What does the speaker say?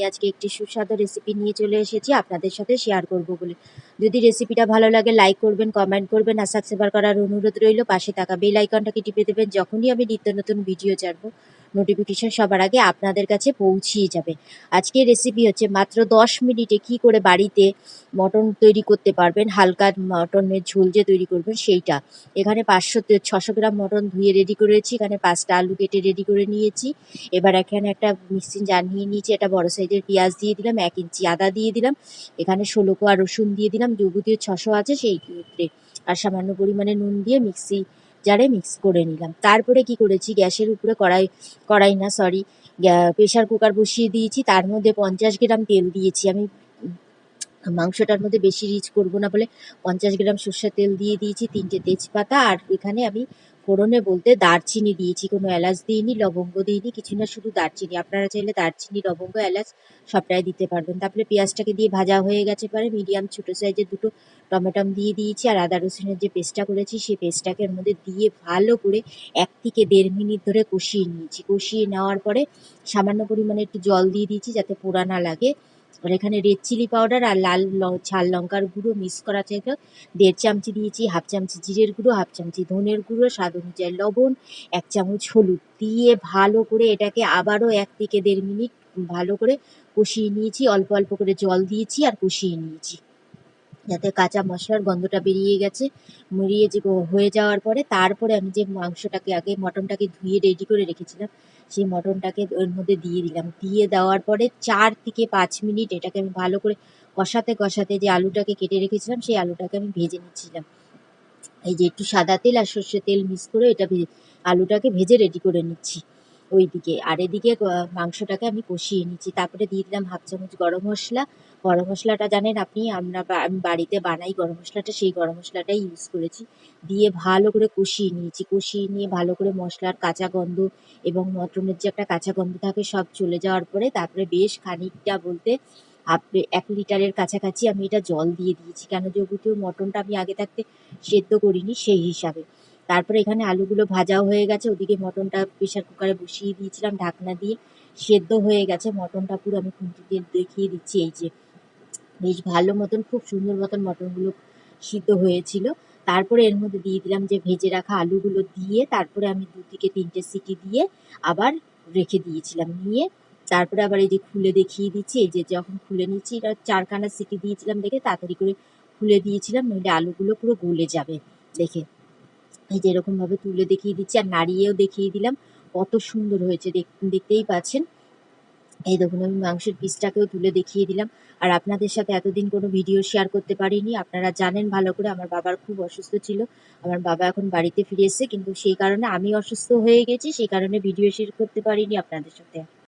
আজকে একটি সুস্বাদু রেসিপি নিয়ে চলে এসেছি আপনাদের সাথে শেয়ার করব বলে। যদি রেসিপিটা ভালো লাগে লাইক করবেন, কমেন্ট করবেন আর সাবস্ক্রাইব করার অনুরোধ রইল। পাশে থাকা বেল আইকনটাকে টিপে দেবেন, যখনই আমি নিত্য নতুন ভিডিও ছাড়বো নোটিফিকেশন সবার আগে আপনাদের কাছে পৌঁছিয়ে যাবে। আজকের রেসিপি হচ্ছে মাত্র 10 মিনিটে কি করে বাড়িতে মটন তৈরি করতে পারবেন, হালকা মটনের ঝোল যে তৈরি করবেন সেইটা। এখানে 500-600 গ্রাম মটন ধুয়ে রেডি করেছি, এখানে 5টা আলু কেটে রেডি করে নিয়েছি। এবার এখানে একটা মিক্সিং জার নিয়ে নিয়েছি, একটা বড় সাইজের পেঁয়াজ দিয়ে দিলাম, 1 ইঞ্চি আদা দিয়ে দিলাম, এখানে 16 কোয়া রসুন দিয়ে দিলাম, যাবতীয় 600 আছে সেই ক্ষেত্রে, আর সামান্য পরিমাণে নুন দিয়ে মিক্সি জারে মিক্স করে নিলাম। তারপরে কি করেছি, গ্যাসের উপরে প্রেশার কুকার বসিয়ে দিয়েছি, তার মধ্যে 50 গ্রাম তেল দিয়েছি। আমি মাংসটার মধ্যে বেশি রিচ করব না বলে 50 গ্রাম সর্ষের তেল দিয়ে দিয়েছি, 3টে তেজপাতা, আর এখানে আমি ফোড়নে বলতে দারচিনি দিয়েছি, কোনো এলাচ দিইনি, লবঙ্গ দিইনি, কিছু না, শুধু দারচিনি। আপনারা চাইলে দারচিনি, লবঙ্গ, এলাচ সবটাই দিতে পারবেন। তারপরে পেঁয়াজটাকে দিয়ে ভাজা হয়ে গেছে পরে মিডিয়াম ছোটো সাইজের 2টো টমেটো দিয়ে দিয়েছি, আর আদা রসুনের যে পেস্টটা করেছি সেই পেস্টটাকে এর মধ্যে দিয়ে ভালো করে 1 থেকে 1.5 মিনিট ধরে কষিয়ে নিয়েছি। কষিয়ে নেওয়ার পরে সামান্য পরিমাণে একটু জল দিয়ে দিয়েছি যাতে পোড়া না লাগে। আর এখানে রেড চিলি পাউডার আর ঝাল লঙ্কার গুঁড়ো মিক্স করা থেকে 1.5 চামচি দিয়েছি, 1/2 চামচি জিরের গুঁড়ো, 1/2 চামচি ধনের গুঁড়ো, স্বাদ অনুযায়ী লবণ, 1 চামচ হলুদ দিয়ে ভালো করে এটাকে আবারও 1 থেকে 1.5 মিনিট ভালো করে কষিয়ে নিয়েছি। অল্প অল্প করে জল দিয়েছি আর কষিয়ে নিয়েছি যাতে কাঁচা মশলার গন্ধটা হয়ে যাওয়ার পরে তারপরে আমি যে মটনটাকে ধুয়ে রেডি করে রেখেছিলাম সেই মটনটাকে ওর মধ্যে দিয়ে দিলাম। দিয়ে দেওয়ার পরে 4 থেকে 5 মিনিট এটাকে আমি ভালো করে কষাতে কষাতে যে আলুটাকে কেটে রেখেছিলাম সেই আলুটাকে আমি ভেজে নিচ্ছিলাম। এই যে একটু সাদা তেল আর সর্ষের তেল মিক্স করে আলুটাকে ভেজে রেডি করে নিচ্ছি ওইদিকে, আর এদিকে মাংসটাকে আমি কষিয়ে নিচ্ছি। তারপরে দিয়ে দিলাম 1/2 চামচ গরম মশলা। গরম মশলাটা জানেন আপনি, আমি বাড়িতে বানাই গরম মশলাটা, সেই গরম মশলাটাই ইউজ করেছি। দিয়ে ভালো করে কষিয়ে নিয়েছি, কষিয়ে নিয়ে ভালো করে মশলার কাঁচা গন্ধ এবং মটনের যে একটা কাঁচা গন্ধ থাকে সব চলে যাওয়ার পরে তারপরে বেশ খানিকটা বলতে 1 লিটারের কাছাকাছি আমি এটা জল দিয়ে দিয়েছি, কেন যেহেতু মটনটা আমি আগে থাকতে সেদ্ধ করিনি সেই হিসাবে। তারপরে এখানে আলুগুলো ভাজাও হয়ে গেছে, ওদিকে মটনটা প্রেশার কুকারে বসিয়ে দিয়েছিলাম ঢাকনা দিয়ে, সেদ্ধ হয়ে গেছে মটনটা পুরো। আমি খুন্তি দিয়ে দেখিয়ে দিচ্ছি, এই যে বেশ ভালো মতন খুব সুন্দর মতন মটনগুলো সিদ্ধ হয়েছিল। তারপরে এর মধ্যে দিয়ে দিলাম যে ভেজে রাখা আলুগুলো দিয়ে, তারপরে আমি 2 থেকে 3টে সিটি দিয়ে আবার রেখে দিয়েছিলাম। নিয়ে তারপরে আবার এই যে খুলে দেখিয়ে দিচ্ছি, এই যে যখন খুলে নিচ্ছি, এটা 4খানা সিটি দিয়েছিলাম দেখে তাড়াতাড়ি করে খুলে দিয়েছিলাম, নইলে আলুগুলো পুরো গলে যাবে দেখে। এই যে এরকমভাবে তুলে দেখিয়ে দিচ্ছি আর নাড়িয়েও দেখিয়ে দিলাম, কত সুন্দর হয়েছে দেখতেই পাচ্ছেন। এই দেখুন আমি মাংসের পিসটাকেও তুলে দেখিয়ে দিলাম। আর আপনাদের সাথে এতদিন কোনো ভিডিও শেয়ার করতে পারিনি, আপনারা জানেন ভালো করে আমার বাবার খুব অসুস্থ ছিল। আমার বাবা এখন বাড়িতে ফিরে এসেছে, কিন্তু সেই কারণে আমি অসুস্থ হয়ে গেছি, সেই কারণে ভিডিও শেয়ার করতে পারিনি আপনাদের সাথে।